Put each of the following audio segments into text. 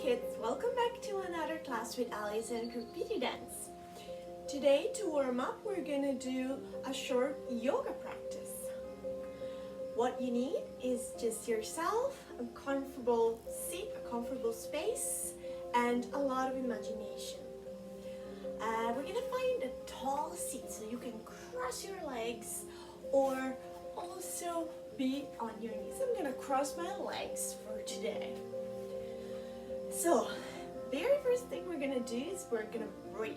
kids, welcome back to another class with Alice and Computer Dance. Today to warm up we're gonna do a short yoga practice. What you need is just yourself, a comfortable seat, a comfortable space, and a lot of imagination. We're gonna find a tall seat so you can cross your legs or also be on your knees. I'm gonna cross my legs for today. So, very first thing we're gonna do is we're gonna breathe.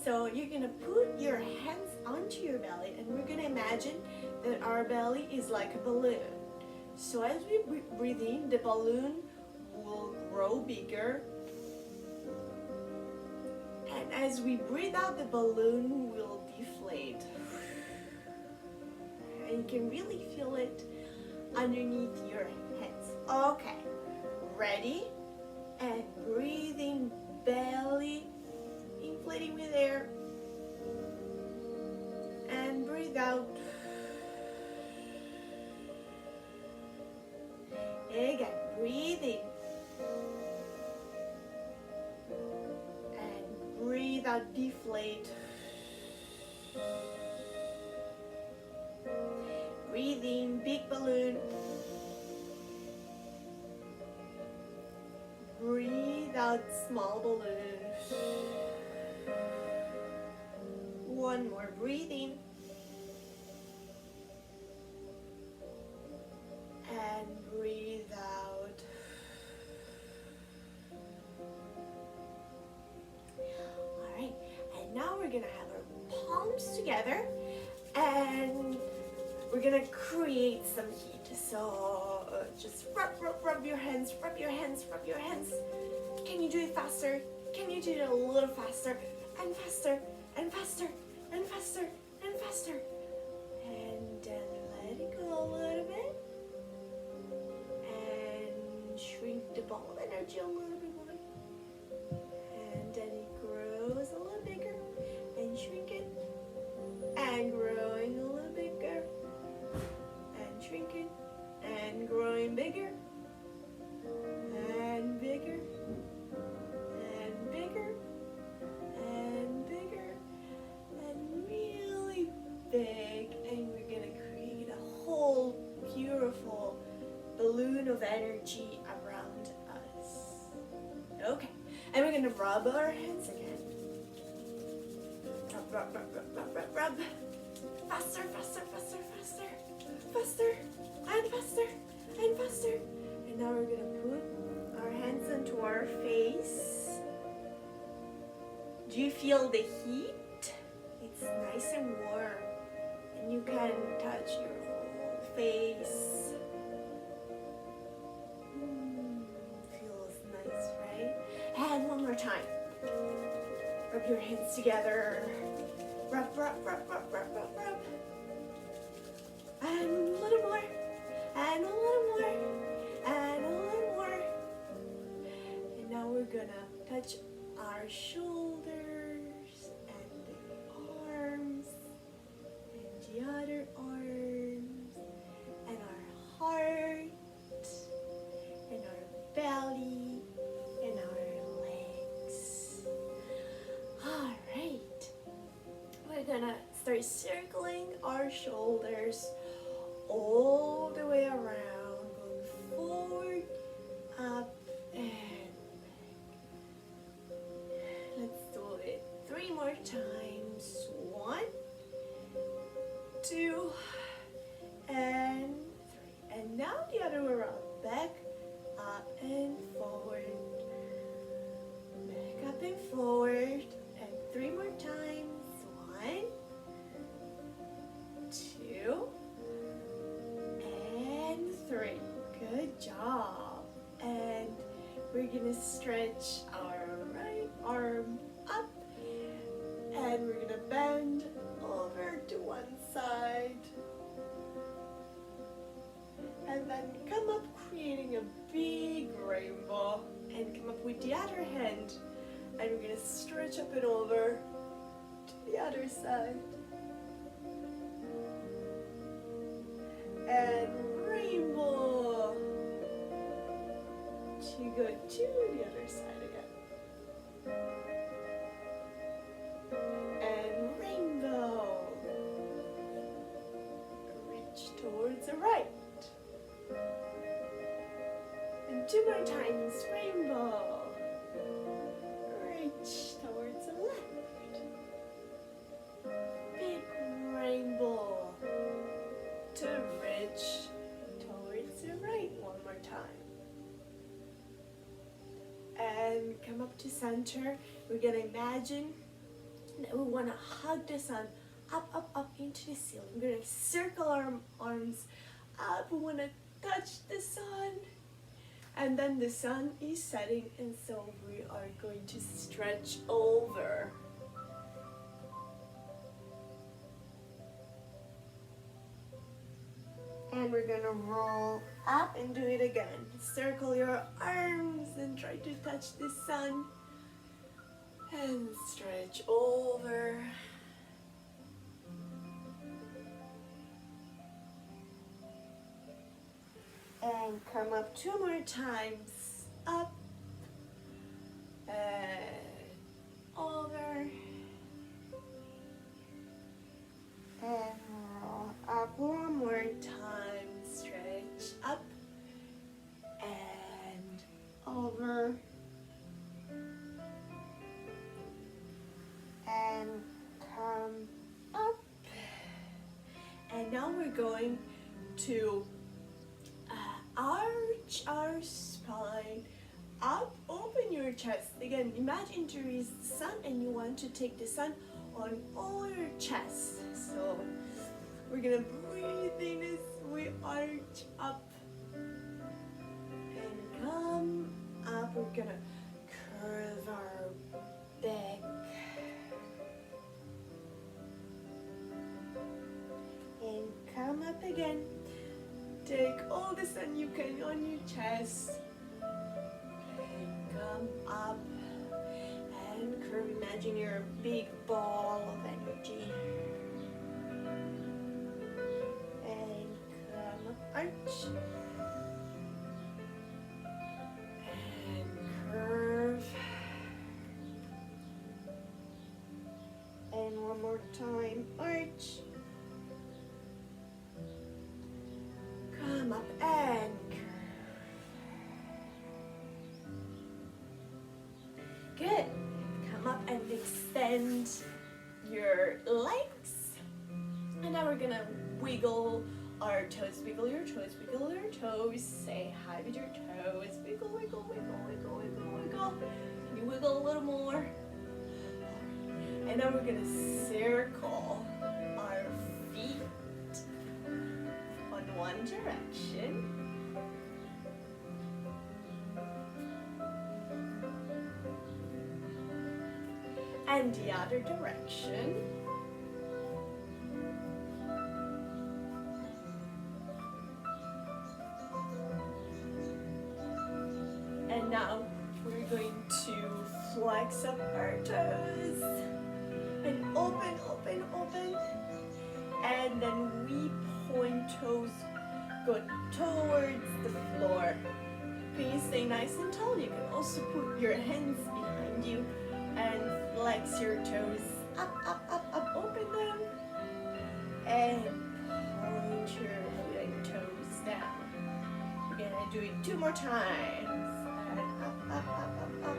So you're gonna put your hands onto your belly and we're gonna imagine that our belly is like a balloon. So as we breathe in, the balloon will grow bigger. And as we breathe out, the balloon will deflate. And you can really feel it underneath your hands. Okay, ready? And breathing, belly inflating with air, and breathe out. Again, breathe in and breathe out, deflate. Breathe in, big balloon. Breathe out, small balloon. One more, breathe in. And breathe out. Alright, and now we're gonna have our palms together and we're gonna create some heat. So just rub your hands, rub your hands, rub your hands. Can you do it faster? Can you do it a little faster? And faster, and faster, and faster, and faster. And then let it go a little bit. And shrink the ball of energy a little bit more. And then it grows a little bigger. And shrink it. And growing a little bigger. And shrinking. And growing bigger. And bigger. And bigger. And bigger. And really big. And we're gonna create a whole beautiful balloon of energy around us. Okay, and we're gonna rub our hands again. Rub, rub, rub, rub, rub, rub, rub. Faster, faster, faster, faster. Faster, and faster, and faster. And now we're gonna put our hands onto our face. Do you feel the heat? It's nice and warm. And you can touch your whole face. Feels nice, right? And one more time. Rub your hands together. Rub, rub, rub, rub, rub, rub, rub. And a little more. And a little more. And a little more. And now we're gonna touch our shoulders and the arms and the other arms and our heart and our belly and our legs. Alright, we're gonna start circling our shoulders all the way around, going forward, up, and back. Let's do it 3 more times. 1, 2, and 3. And now the other way around. Back, up, and forward. Back, up, and forward. And 3 more times. 1, 2, and 3. Good job. And we're gonna stretch our right arm up and we're gonna bend over to one side and then come up, creating a big rainbow, and come up with the other hand and we're gonna stretch up and over to the other side and rainbow. You go to the other side again. And rainbow. Reach towards the right. And 2 more times, rainbow. Reach towards the left. Big rainbow. To reach towards the right. 1 more time. And come up to center. We're gonna imagine that we wanna hug the sun up, up, up into the ceiling. We're gonna circle our arms up. We wanna touch the sun. And then the sun is setting, and so we are going to stretch over. And we're gonna roll up and do it again. Circle your arms and try to touch the sun. And stretch over. And come up 2 more times. Up. And over. And roll up 1 more time. Stretch up. And over. And come up. And now we're going to arch our spine up, open your chest. Again, imagine there is the sun and you want to take the sun on all your chest. So we're gonna breathe in as we arch up and come up. We're gonna curve our back. And come up again. Take all the sun you can on your chest. And come up and curve. Imagine you're a big ball of energy. And come up, arch. And curve. And 1 more time, arch. Come up and curve. Good. Come up and extend your legs. And now we're gonna wiggle our toes. Wiggle your toes, wiggle your toes. Say hi with your toes. Wiggle, wiggle, wiggle, wiggle, wiggle, wiggle. Can you wiggle a little more? And now we're gonna circle our feet on one direction. And the other direction. And now we're going to flex up our toes and open, open, open. And then we point toes, go towards the floor. Can you stay nice and tall? You can also put your hands behind you and flex your toes up, up, up, up, open them. And point your toes down. We're gonna do it 2 more times. And up, up, up, up, up.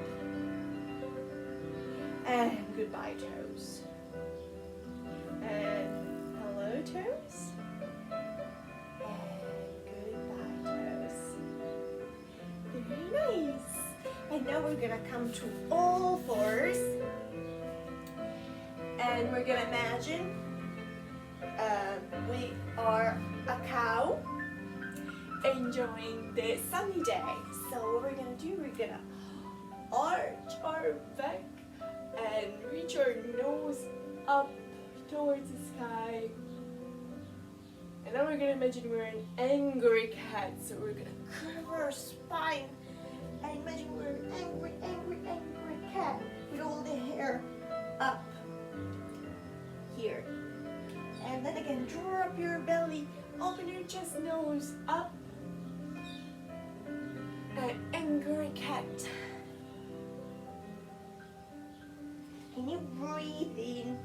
And goodbye toes. And hello toes. And goodbye toes. Very nice. And now we're gonna come to all fours. And we're gonna imagine we are a cow enjoying the sunny day. So what we're gonna do, we're gonna arch our back and reach our nose up towards the sky. And now we're gonna imagine we're an angry cat. So we're gonna curve our spine and imagine we're an angry, angry, angry cat with all the hair up here. And then again, draw up your belly, open your chest, nose up. And angry cat. Can you breathe in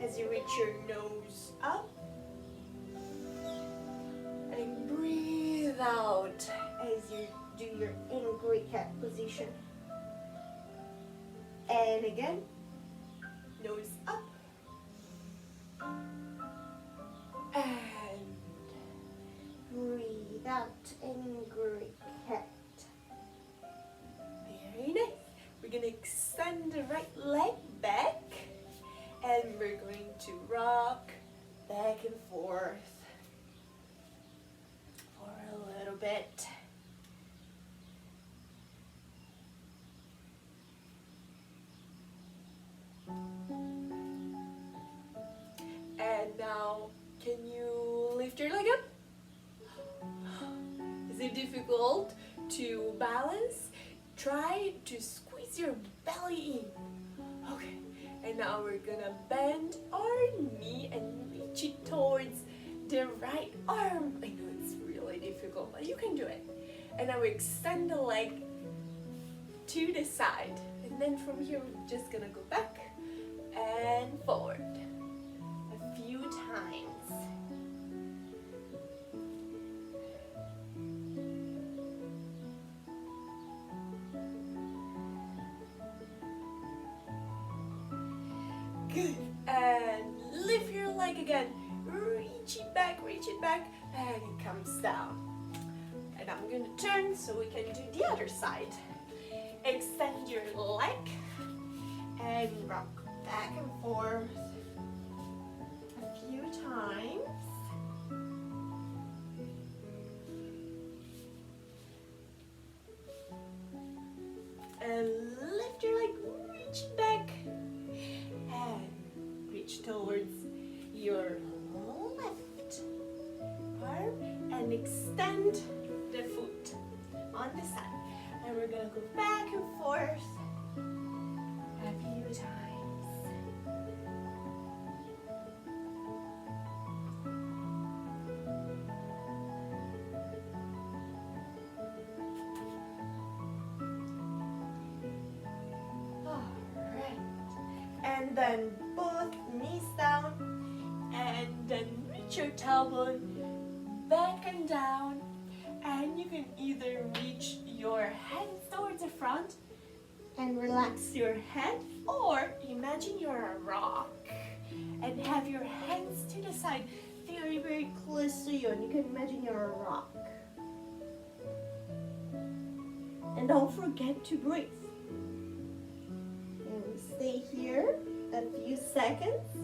as you reach your nose up? And breathe out as you do your angry cat position. And again, nose up. And breathe out, angry cat. Very nice. We're going to extend the right leg back. And we're going to rock back and forth for a little bit. And now, can you lift your leg up? Is it difficult to balance? Try to squeeze your belly in. Okay, and now we're gonna bend our knee and reach it towards the right arm. I know it's really difficult, but you can do it. And now we extend the leg to the side. And then from here, we're just gonna go back and forward a few times. Good. And lift your leg again. Reach it back, and it comes down. And I'm gonna turn so we can do the other side. Extend your leg and rock back and forth a few times. And lift your leg, reach it back, and reach towards your left arm and extend the foot on the side. And we're gonna go back and forth a few times. Alright. And then both knees down, and then reach your tailbone back and down. And you can either reach your hands towards the front and relax your head, or imagine you're a rock and have your hands to the side, very, very close to you, and you can imagine you're a rock. And don't forget to breathe. And we stay here a few seconds.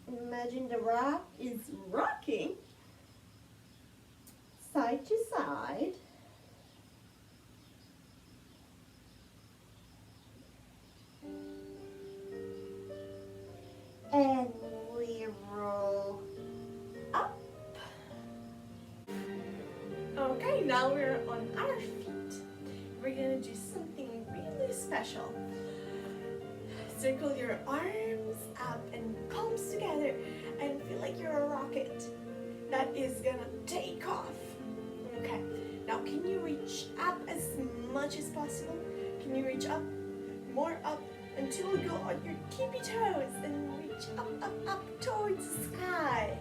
Imagine the rock is rocking side to side. And we roll up. Okay, now we're on our feet. We're gonna do something really special. Circle your arms up and palms together and feel like you're a rocket that is gonna take off. Okay, now can you reach up as much as possible? Can you reach up, more up, until you go on your tippy toes and reach up, up, up towards the sky.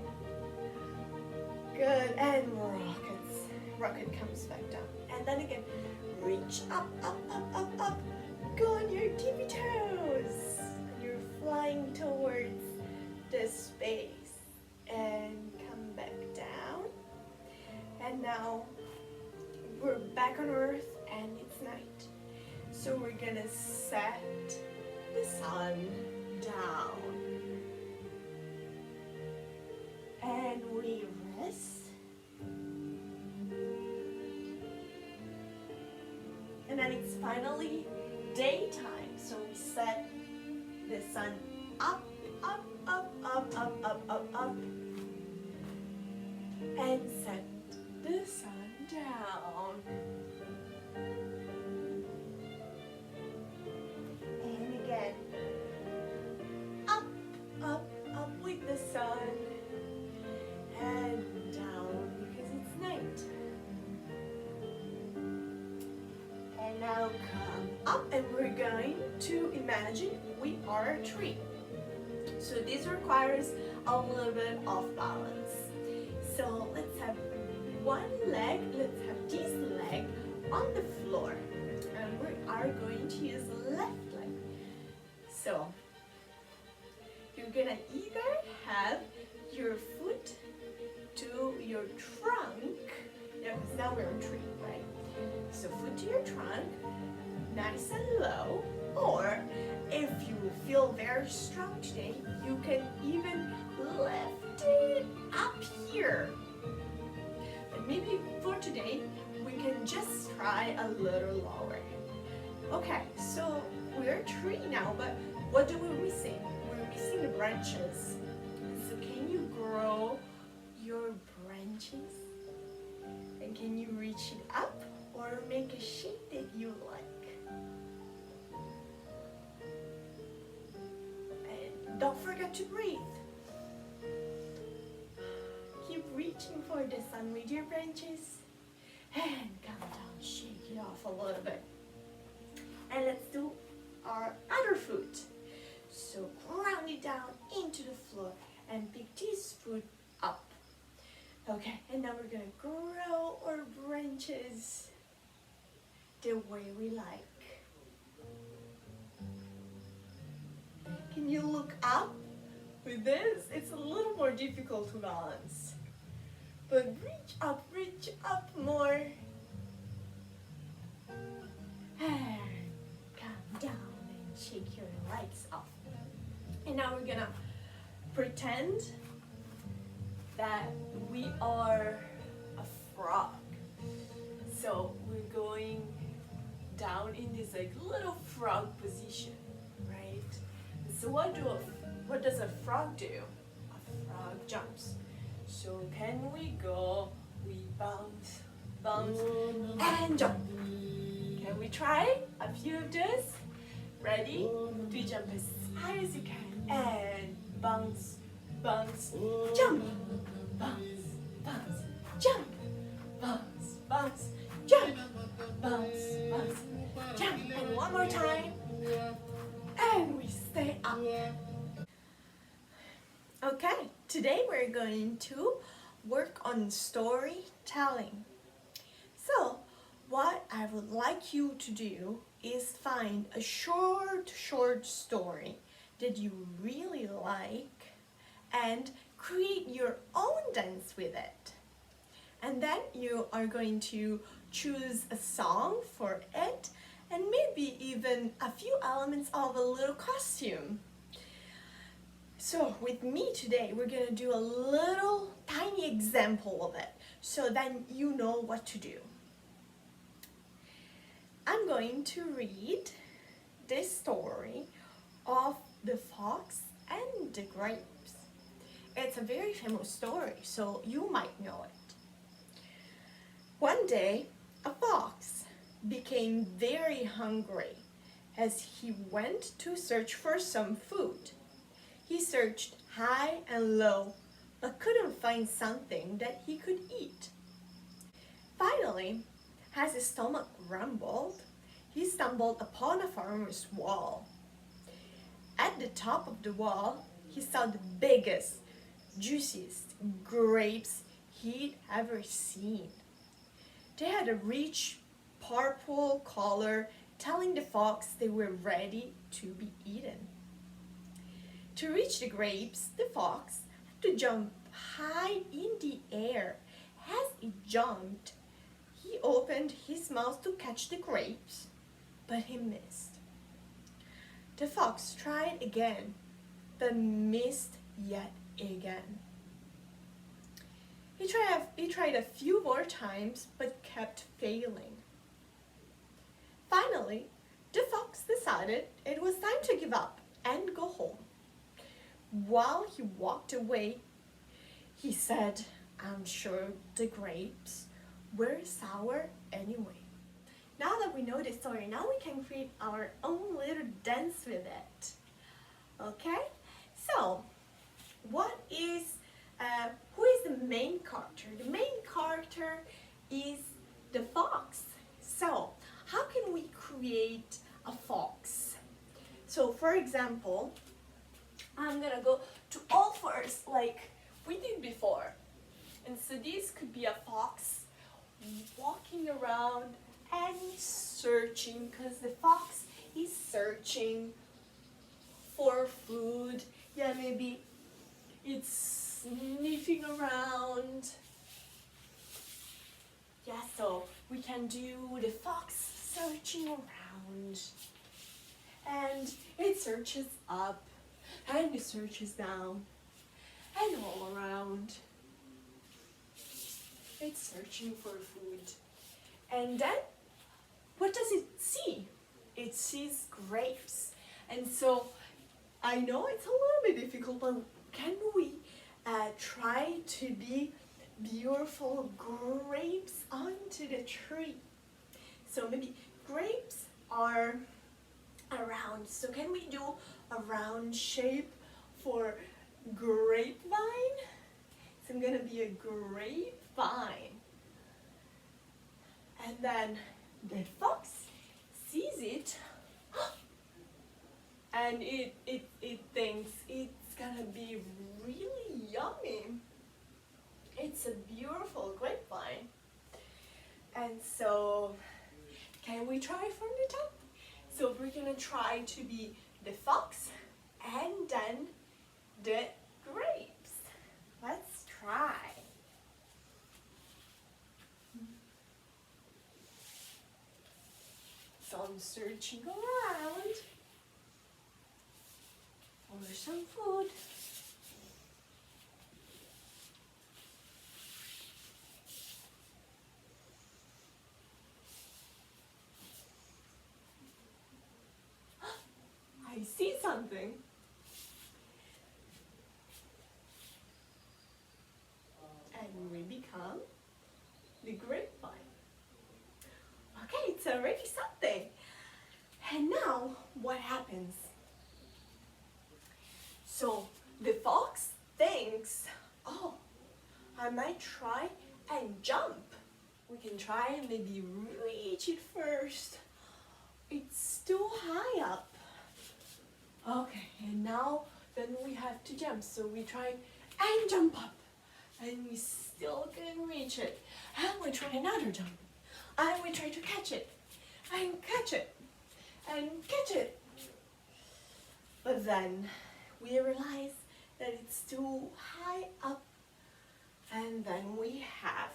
Good, and rockets. Rocket comes back down. And then again, reach up, up, up, up, up. Go on your tippy toes. You're flying towards the space. And come back down. And now we're back on Earth and it's night. So we're gonna set the sun down. And we rest. And then it's finally daytime. So we set the sun up, up, up, up, up, up, up, up. And set the sun down. And again, to imagine we are a tree. So this requires a little bit of balance. So let's have one leg, let's have this leg on the floor. And we are going to use left leg. So you're gonna either have your foot to your trunk, yeah, because now we're a tree, right? So foot to your trunk, nice and low, or if you feel very strong today, you can even lift it up here. And maybe for today, we can just try a little lower. Okay, so we're a tree now, but what do we missing? We're missing the branches. So can you grow your branches? And can you reach it up or make a shape that you like? And don't forget to breathe. Keep reaching for the sun with your branches. And come down, shake it off a little bit. And let's do our other foot. So ground it down into the floor and pick this foot up. Okay, and now we're gonna grow our branches the way we like. Can you look up? With this, it's a little more difficult to balance. But reach up more. And come down and shake your legs off. And now we're gonna pretend that we are a frog. So we're going down in this like little frog position, right? So what does a frog do? A frog jumps. So can we go? We bounce, and jump. Can we try a few of those? Ready? To jump as high as you can and bounce, jump, bounce, jump, bounce, jump, bounce, jump. And one more time. And we stay up. Okay, today we're going to work on storytelling. So, what I would like you to do is find a short story that you really like and create your own dance with it. And then you are going to choose a song for it and maybe even a few elements of a little costume. So with me today, we're gonna do a little tiny example of it so then you know what to do. I'm going to read this story of the fox and the grapes. It's a very famous story, so you might know it. One day, a fox became very hungry as he went to search for some food. He searched high and low, but couldn't find something that he could eat. Finally, as his stomach rumbled, he stumbled upon a farmer's wall. At the top of the wall, he saw the biggest, juiciest grapes he'd ever seen. They had a rich purple color, telling the fox they were ready to be eaten. To reach the grapes, the fox had to jump high in the air. As he jumped, he opened his mouth to catch the grapes, but he missed. The fox tried again, but missed yet again. He tried a few more times, but kept failing. Finally, the fox decided it was time to give up and go home. While he walked away, he said, "I'm sure the grapes were sour anyway." Now that we know the story, now we can create our own little dance with it. Okay? So, who is the main character? The main character is the fox. So, how can we create a fox? So for example, I'm gonna go to all fours like we did before. And so this could be a fox walking around and searching, because the fox is searching for food. Yeah, maybe it's sniffing around. Yeah, so we can do the fox searching around. And it searches up, and it searches down, and all around. It's searching for food. And then, what does it see? It sees grapes. And so, I know it's a little bit difficult, but can we try to be beautiful grapes onto the tree? So maybe grapes are around. So can we do a round shape for grapevine? So I'm gonna be a grapevine. And then the fox sees it and it thinks it's gonna be really yummy. It's a beautiful grapevine. And so, can we try from the top? So we're gonna try to be the fox and then the grapes. Let's try. So I'm searching around for some food. I see something. And we become the grapevine. Okay, it's already something. And now, what happens? So, the fox thinks, oh, I might try and jump. We can try and maybe reach it first. It's too high up. Okay, and now then we have to jump. So we try and jump up. And we still can reach it. And we try another jump. And we try to catch it. And catch it. And catch it. But then we realize that it's too high up. And then we have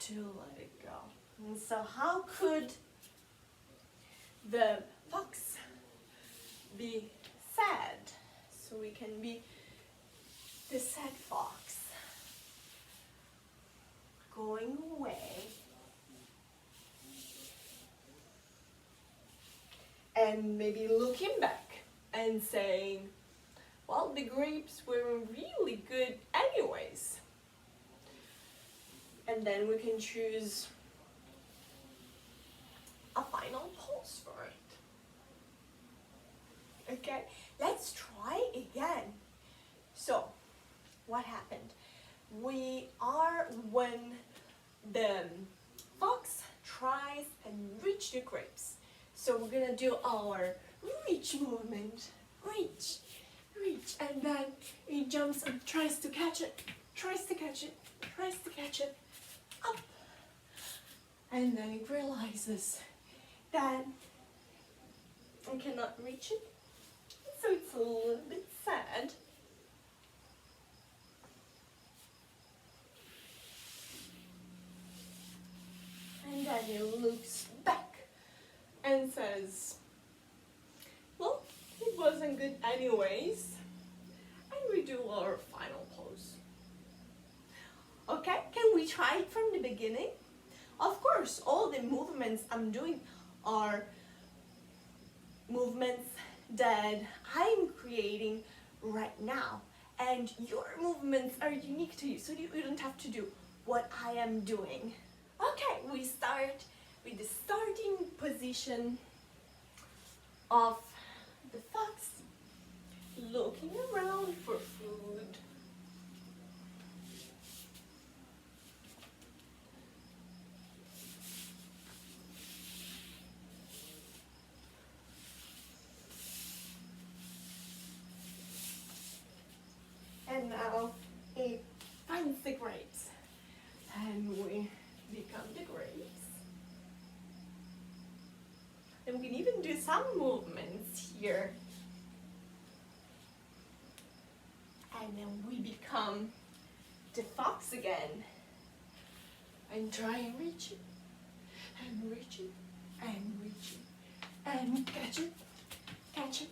to let it go. And so how could the fox be sad? So we can be the sad fox, going away and maybe looking back and saying, well, the grapes were really good anyways. And then we can choose a final pose for it. Okay, let's try again. So, what happened? We are when the fox tries and reach the grapes. So we're gonna do our reach movement. Reach, reach, and then it jumps and tries to catch it, tries to catch it, tries to catch it, up. And then it realizes that it cannot reach it. So it's a little bit sad. And then it looks back and says, well, it wasn't good anyways. And we do our final pose. Okay, can we try it from the beginning? Of course, all the movements I'm doing are movements that I'm creating right now. And your movements are unique to you, so you don't have to do what I am doing. Okay, we start with the starting position of the fox, looking around for food. And now it finds the grapes. And we become the grapes. And we can even do some movements here. And then we become the fox again. And try and reach it. And reach it. And reach it. And catch it. Catch it.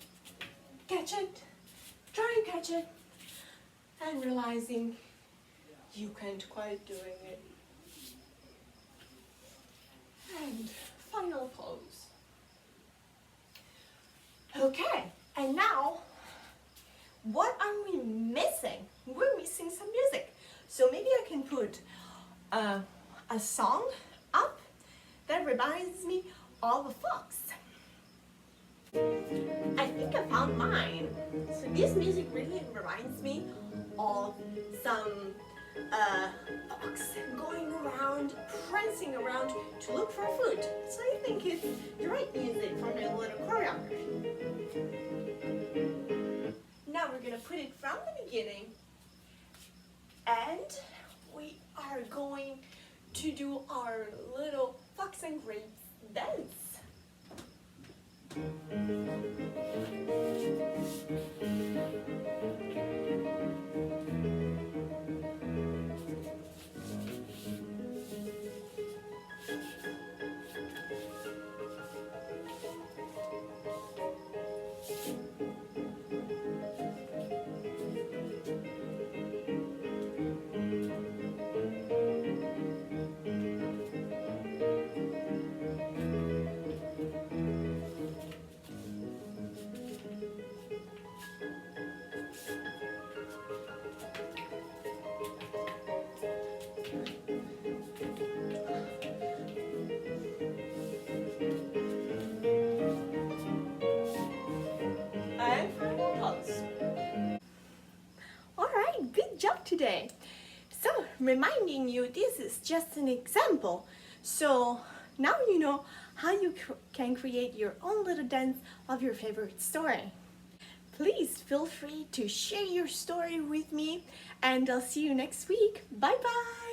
Catch it. Try and catch it. And realizing you can't quite doing it. And final pose. Okay, and now, what are we missing? We're missing some music. So maybe I can put a song up that reminds me of a fox. I think I found mine. So this music really reminds me of some fox going around, prancing around to look for food. So I think it's the right music for my little choreography. Now we're gonna put it from the beginning, and we are going to do our little fox and grapes dance. Alright, good job today. So, reminding you, this is just an example. So, now you know how you can create your own little dance of your favorite story. Please feel free to share your story with me, and I'll see you next week. Bye bye!